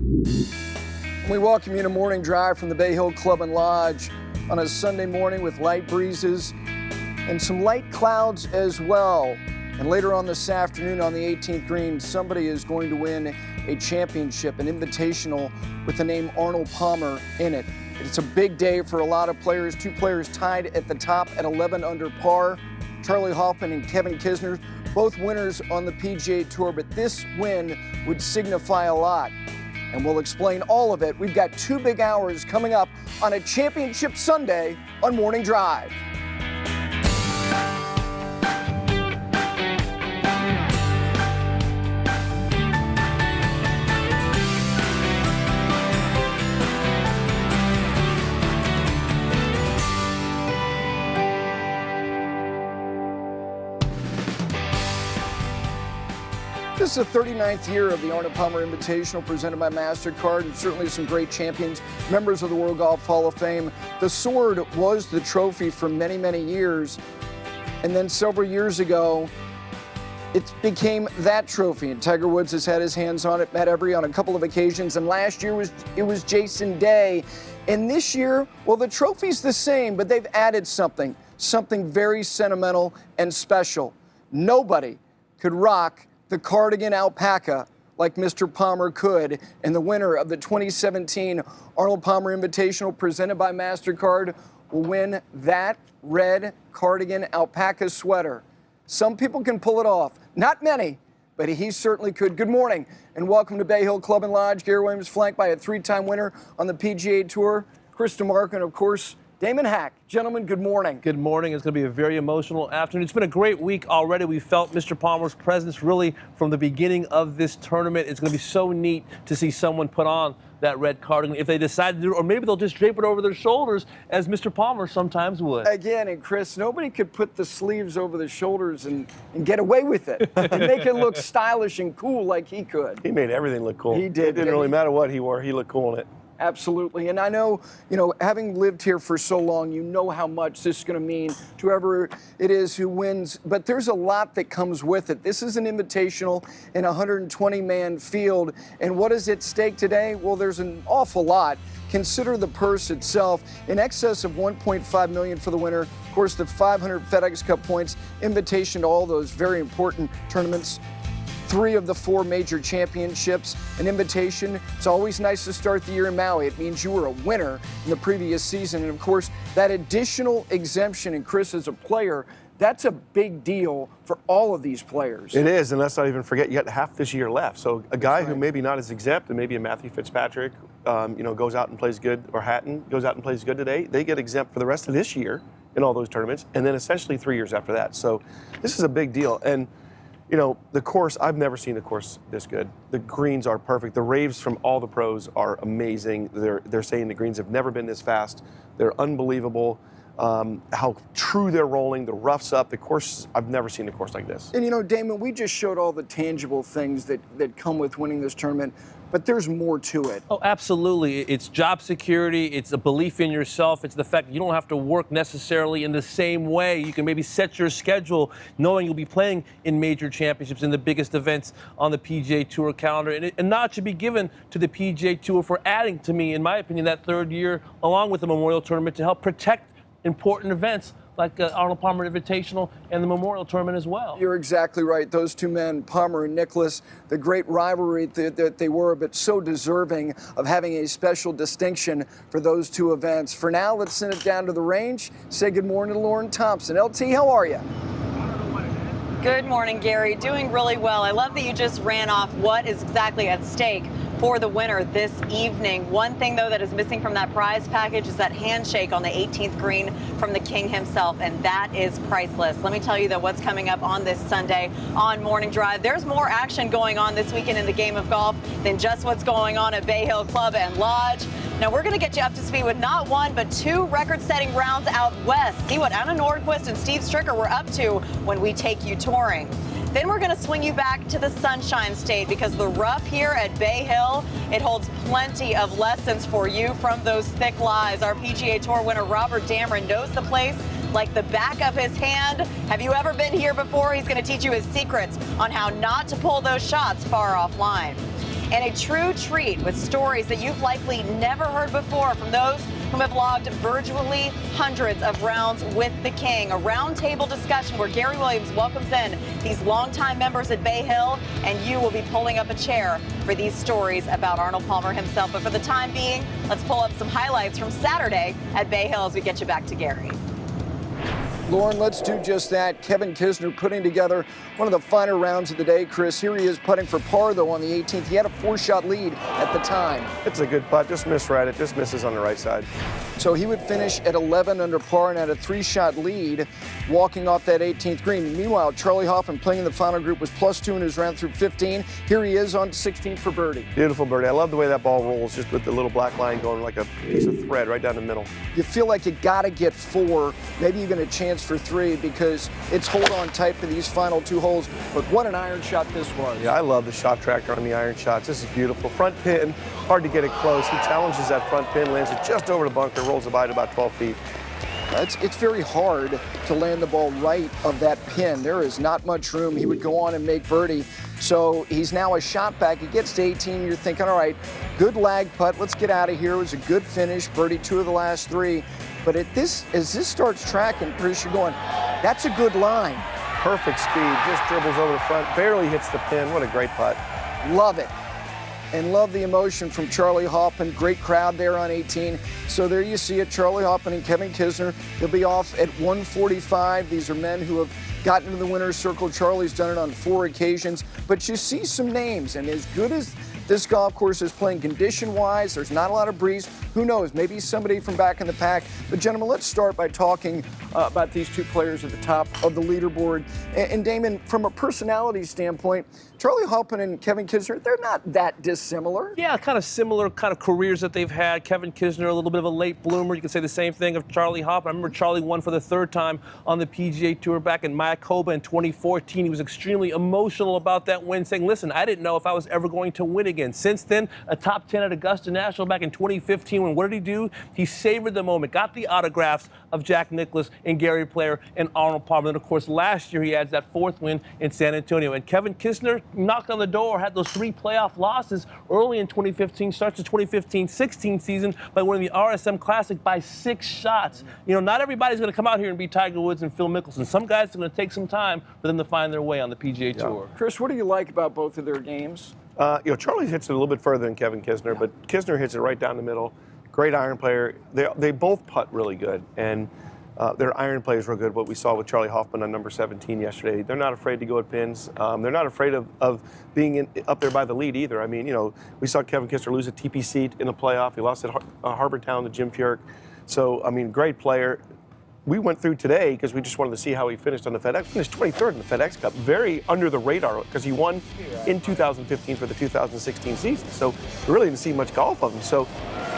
We welcome you to Morning Drive from the Bay Hill Club and Lodge on a Sunday morning with light breezes and some light clouds as well. And later on this afternoon on the 18th green, somebody is going to win a championship, an invitational with the name Arnold Palmer in it. It's a big day for a lot of players. Two players tied at the top at 11 under par. Charlie Hoffman and Kevin Kisner, both winners on the PGA Tour, but this win would signify a lot. And we'll explain all of it. We've got 2 big hours coming up on a championship Sunday on Morning Drive. This is the 39th year of the Arnold Palmer Invitational presented by MasterCard, and certainly some great champions, members of the World Golf Hall of Fame. The sword was the trophy for many, many years, and then several years ago, it became that trophy, and Tiger Woods has had his hands on it, Matt Every on a couple of occasions, and last year it was Jason Day. And this year, well, the trophy's the same, but they've added something very sentimental and special. Nobody could rock the cardigan alpaca like Mr. Palmer could, and the winner of the 2017 Arnold Palmer Invitational presented by MasterCard will win that red cardigan alpaca sweater. Some people can pull it off, not many, but he certainly could. Good morning and welcome to Bay Hill Club and Lodge. Gary Williams flanked by a 3-time winner on the PGA Tour, Chris DeMarco, and of course, Damon Hack. Gentlemen, good morning. Good morning. It's going to be a very emotional afternoon. It's been a great week already. We felt Mr. Palmer's presence really from the beginning of this tournament. It's going to be so neat to see someone put on that red cardigan if they decide to do it, or maybe they'll just drape it over their shoulders as Mr. Palmer sometimes would. Again, and Chris, nobody could put the sleeves over the shoulders and get away with it and make it look stylish and cool like he could. He made everything look cool. He did. It didn't really matter what he wore. He looked cool in it. Absolutely. And I know, having lived here for so long, you know how much this is going to mean to whoever it is who wins. But there's a lot that comes with it. This is an invitational in a 120-man field. And what is at stake today? Well, there's an awful lot. Consider the purse itself, in excess of $1.5 million for the winner. Of course, the 500 FedEx Cup points, invitation to all those very important tournaments. 3 of the 4 major championships, an invitation. It's always nice to start the year in Maui. It means you were a winner in the previous season. And of course, that additional exemption, and Chris, as a player, that's a big deal for all of these players. It is, and let's not even forget, you got half this year left. So a guy who maybe not as exempt, and maybe a Matthew Fitzpatrick, goes out and plays good, or Hatton goes out and plays good today, they get exempt for the rest of this year in all those tournaments, and then essentially 3 years after that. So this is a big deal. And the course, I've never seen a course this good. The greens are perfect. The raves from all the pros are amazing. They're saying the greens have never been this fast. They're unbelievable. How true they're rolling, the roughs up, the course, I've never seen a course like this. And Damon, we just showed all the tangible things that come with winning this tournament, but there's more to it. Oh, absolutely. It's job security. It's a belief in yourself. It's the fact that you don't have to work necessarily in the same way. You can maybe set your schedule knowing you'll be playing in major championships, in the biggest events on the PGA Tour calendar. And a nod should be given to the PGA Tour for adding, to me, in my opinion, that 3rd year, along with the Memorial Tournament, to help protect important events like the Arnold Palmer Invitational and the Memorial Tournament as well. You're exactly right. Those 2 men, Palmer and Nicklaus, the great rivalry that they were, but so deserving of having a special distinction for those 2 events. For now, let's send it down to the range. Say good morning to Lauren Thompson. LT, how are you? Good morning, Gary. Doing really well. I love that you just ran off what is exactly at stake for the winner this evening. One thing, though, that is missing from that prize package is that handshake on the 18th green from the king himself, and that is priceless. Let me tell you, though, what's coming up on this Sunday on Morning Drive. There's more action going on this weekend in the game of golf than just what's going on at Bay Hill Club and Lodge. Now, we're going to get you up to speed with not 1, but 2 record-setting rounds out west. See what Anna Nordquist and Steve Stricker were up to when we take you touring. Then we're going to swing you back to the Sunshine State, because the rough here at Bay Hill, it holds plenty of lessons for you from those thick lies. Our PGA Tour winner Robert Dameron knows the place like the back of his hand. Have you ever been here before? He's going to teach you his secrets on how not to pull those shots far offline. and a true treat with stories that you've likely never heard before from those who have logged virtually hundreds of rounds with the King. A roundtable discussion where Gary Williams welcomes in these longtime members at Bay Hill, and you will be pulling up a chair for these stories about Arnold Palmer himself. But for the time being, let's pull up some highlights from Saturday at Bay Hill as we get you back to Gary. Lauren, let's do just that. Kevin Kisner putting together one of the finer rounds of the day. Chris, here he is putting for par, though, on the 18th. He had a 4-shot lead at the time. It's a good putt. Just misread it. Just misses on the right side. So he would finish at 11 under par and had a 3-shot lead walking off that 18th green. Meanwhile, Charlie Hoffman playing in the final group was +2 in his round through 15. Here he is on 16th for birdie. Beautiful birdie. I love the way that ball rolls, just with the little black line going like a piece of thread right down the middle. You feel like you got to get 4, maybe even a chance for 3, because it's hold on tight for these final 2 holes. But what an iron shot this was. Yeah, I love the shot tracker on the iron shots. This is beautiful. Front pin, hard to get it close. He challenges that front pin, lands it just over the bunker, rolls it by at about 12 feet. It's very hard to land the ball right of that pin. There is not much room. He would go on and make birdie. So he's now a shot back. He gets to 18. You're thinking, all right, good lag putt. Let's get out of here. It was a good finish. Birdie 2 of the last 3. But as this starts tracking, Chris, you're going, that's a good line. Perfect speed. Just dribbles over the front. Barely hits the pin. What a great putt. Love it. And love the emotion from Charlie Hoffman. Great crowd there on 18. So there you see it, Charlie Hoffman and Kevin Kisner. They'll be off at 1:45. These are men who have gotten into the winner's circle. Charlie's done it on 4 occasions. But you see some names, and as good as this golf course is playing condition-wise, there's not a lot of breeze. Who knows? Maybe somebody from back in the pack. But, gentlemen, let's start by talking about these 2 players at the top of the leaderboard. And Damon, from a personality standpoint, Charlie Hoffman and Kevin Kisner, they're not that dissimilar. Yeah, kind of similar kind of careers that they've had. Kevin Kisner, a little bit of a late bloomer. You could say the same thing of Charlie Hoffman. I remember Charlie won for the 3rd time on the PGA Tour back in Mayakoba in 2014. He was extremely emotional about that win, saying, listen, I didn't know if I was ever going to win again. Since then, a top 10 at Augusta National back in 2015. When what did he do? He savored the moment, got the autographs of Jack Nicklaus and Gary Player and Arnold Palmer. And, of course, last year he adds that 4th win in San Antonio. And Kevin Kisner knocked on the door, had those 3 playoff losses early in 2015, starts the 2015-16 season by winning the RSM Classic by 6 shots. You know, not everybody's going to come out here and be Tiger Woods and Phil Mickelson. Some guys are going to take some time for them to find their way on the PGA Tour. Chris, what do you like about both of their games? Charlie hits it a little bit further than Kevin Kisner, but Kisner hits it right down the middle. Great iron player. They both putt really good, and their iron play is real good. What we saw with Charlie Hoffman on number 17 yesterday, they're not afraid to go at pins. They're not afraid of being up there by the lead either. I mean, you know, we saw Kevin Kisner lose a TP seat in the playoff. He lost at Harbor Town to Jim Furyk. So, I mean, great player. We went through today because we just wanted to see how he finished on the FedEx. Finished 23rd in the FedEx Cup, very under the radar because he won in 2015 for the 2016 season. So we really didn't see much golf of him. So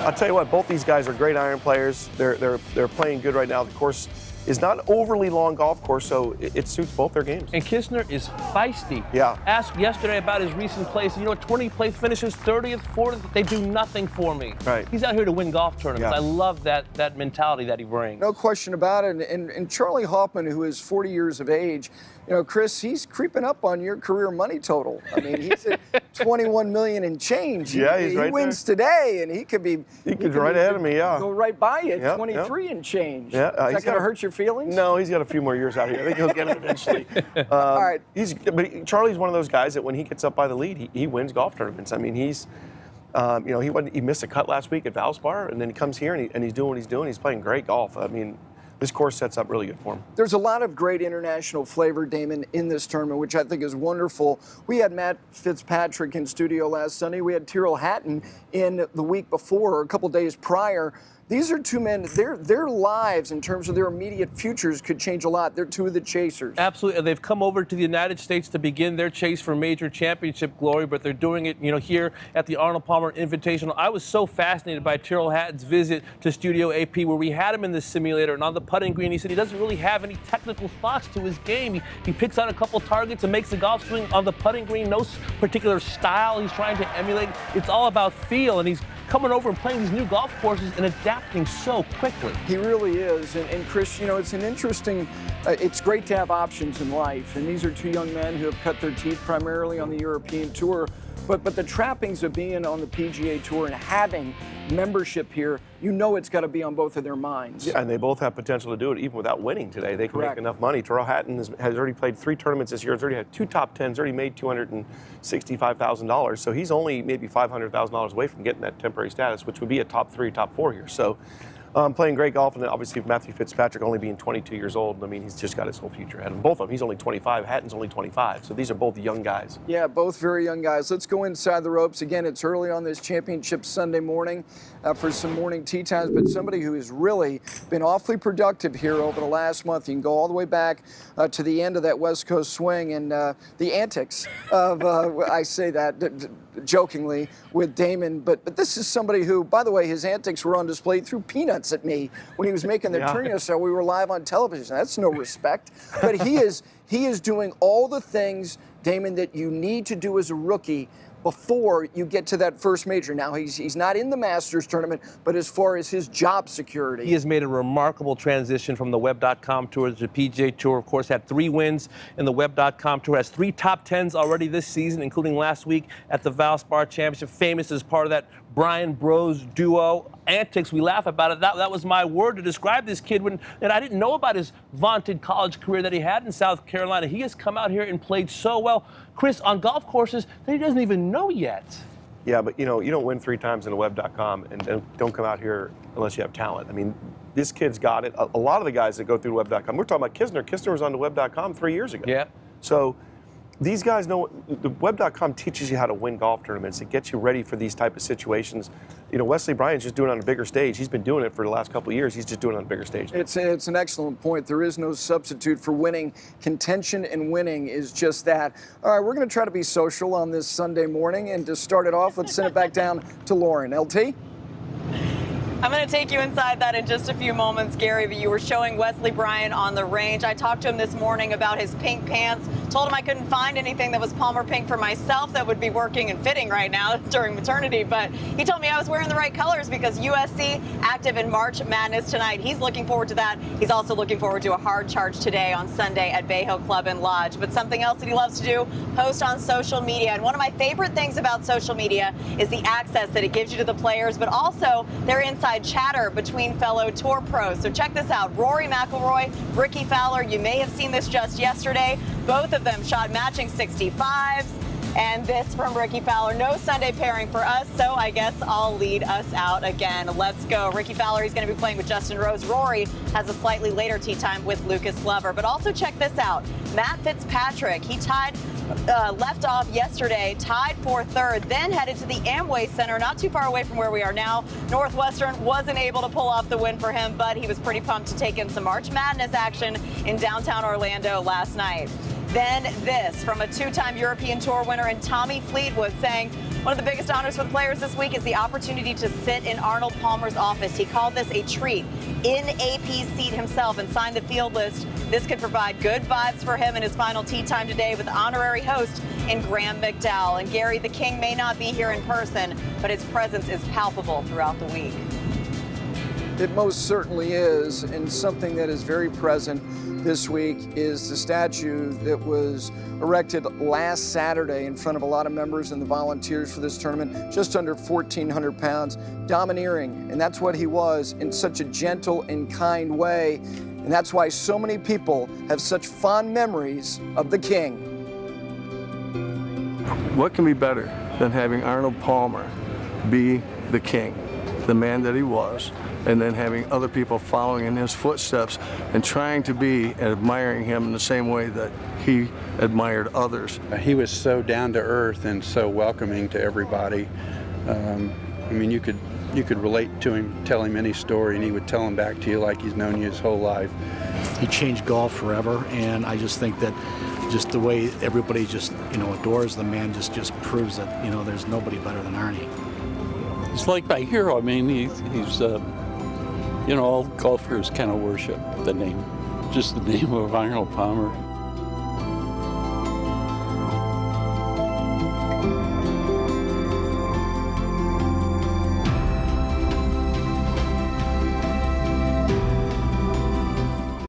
I'll tell you what, both these guys are great iron players. They're playing good right now. The course is not overly long golf course, so it suits both their games. And Kisner is feisty. Yeah. Asked yesterday about his recent plays. You know, 20 place finishes, 30th, 40th. They do nothing for me. Right. He's out here to win golf tournaments. Yeah. I love that mentality that he brings. No question about it. And Charlie Hoffman, who is 40 years of age, you know, Chris, he's creeping up on your career money total. I mean, he's at 21 million and change. Yeah, he's right He wins today, and he could be. He could right ahead of me, yeah. Go right by you, Yeah, 23 and change. Yeah, Is that going to hurt your feelings? No, he's got a few more years out here. I think he'll get it eventually. All right. But Charlie's one of those guys that when he gets up by the lead, he wins golf tournaments. I mean, he's, you know, he missed a cut last week at Valspar, and then he comes here and he's doing what he's doing. He's playing great golf. I mean, this course sets up really good for him. There's a lot of great international flavor, Damon, in this tournament, which I think is wonderful. We had Matt Fitzpatrick in studio last Sunday. We had Tyrrell Hatton in the week before, or a couple days prior. These are 2 men, their lives in terms of their immediate futures could change a lot. They're 2 of the chasers. Absolutely. They've come over to the United States to begin their chase for major championship glory, but they're doing it, you know, here at the Arnold Palmer Invitational. I was so fascinated by Tyrrell Hatton's visit to Studio AP, where we had him in the simulator and on the putting green. He said he doesn't really have any technical thoughts to his game. He picks out a couple targets and makes the golf swing on the putting green. No particular style he's trying to emulate. It's all about feel, and he's coming over and playing these new golf courses and adapting so quickly. He really is. And Chris, you know, it's an interesting, it's great to have options in life. And these are 2 young men who have cut their teeth primarily on the European Tour. But the trappings of being on the PGA Tour and having membership here, you know it's got to be on both of their minds. Yeah, and they both have potential to do it even without winning today. They can make enough money. Terrell Hatton has already played 3 tournaments this year. He's already had 2 top 10s, already made $265,000. So he's only maybe $500,000 away from getting that temporary status, which would be a top 3, top 4 here. So playing great golf, and obviously Matthew Fitzpatrick only being 22 years old, I mean, he's just got his whole future ahead of him. Both of them, he's only 25, Hatton's only 25, so these are both young guys. Yeah, both very young guys. Let's go inside the ropes. Again, it's early on this championship Sunday morning for some morning tee times, but somebody who has really been awfully productive here over the last month. You can go all the way back to the end of that West Coast swing, and the antics of, I say that jokingly, with Damon, but this is somebody who, by the way, his antics were on display, threw peanuts at me when he was making the turn yesterday. We were live on television. That's no respect. But he is doing all the things, Damon, that you need to do as a rookie before you get to that first major. Now, he's not in the Masters tournament, but as far as his job security. He has made a remarkable transition from the Web.com Tour to the PGA Tour. Of course, had 3 wins in the Web.com Tour, has 3 top 10s already this season, including last week at the Valspar Championship, famous as part of that Brian Bros duo. Antics, we laugh about it. That was my word to describe this kid. And I didn't know about his vaunted college career that he had in South Carolina. He has come out here and played so well, Chris, on golf courses that he doesn't even know yet. Yeah, but you know, you don't win 3 times in the Web.com and don't come out here unless you have talent. I mean, this kid's got it. A lot of the guys that go through Web.com, we're talking about Kisner. Kisner was on the Web.com 3 years ago. Yeah. So these guys know, the Web.com teaches you how to win golf tournaments. It gets you ready for these type of situations. You know, Wesley Bryan's just doing it on a bigger stage. He's been doing it for the last couple of years. He's just doing it on a bigger stage. It's an excellent point. There is no substitute for winning. Contention and winning is just that. All right, we're going to try to be social on this Sunday morning. And to start it off, let's send it back down to Lauren. LT? I'm going to take you inside that in just a few moments, Gary, but you were showing Wesley Bryan on the range. I talked to him this morning about his pink pants, told him I couldn't find anything that was Palmer pink for myself that would be working and fitting right now during maternity, but he told me I was wearing the right colors because USC active in March Madness tonight. He's looking forward to that. He's also looking forward to a hard charge today on Sunday at Bay Hill Club and Lodge. But something else that he loves to do, post on social media. And one of my favorite things about social media is the access that it gives you to the players, but also their inside chatter between fellow tour pros. So check this out. Rory McIlroy, Ricky Fowler, you may have seen this just yesterday. Both of them shot matching 65s. And this from Ricky Fowler, no Sunday pairing for us, so I guess I'll lead us out again. Let's go. Ricky Fowler, he's going to be playing with Justin Rose. Rory has a slightly later tee time with Lucas Glover. But also check this out. Matt Fitzpatrick, he left off yesterday, tied for 3rd, then headed to the Amway Center, not too far away from where we are now. Northwestern wasn't able to pull off the win for him, but he was pretty pumped to take in some March Madness action in downtown Orlando last night. Then this from a 2-time European Tour winner and Tommy Fleetwood saying one of the biggest honors for the players this week is the opportunity to sit in Arnold Palmer's office. He called this a treat. In AP's seat himself and signed the field list. This could provide good vibes for him in his final tee time today with the honorary host in Graham McDowell. And Gary, the King may not be here in person, but his presence is palpable throughout the week. It most certainly is, and something that is very present this week is the statue that was erected last Saturday in front of a lot of members and the volunteers for this tournament, just under 1,400 pounds, domineering, and that's what he was in such a gentle and kind way, and that's why so many people have such fond memories of the King. What can be better than having Arnold Palmer be the King, the man that he was, and then having other people following in his footsteps and trying to be and admiring him in the same way that he admired others. He was so down to earth and so welcoming to everybody. I mean, you could relate to him, tell him any story, and he would tell them back to you like he's known you his whole life. He changed golf forever, and I just think that just the way everybody just, adores the man just proves that, there's nobody better than Arnie. He's like my hero. I mean, he's all golfers kind of worship the name, just the name of Arnold Palmer.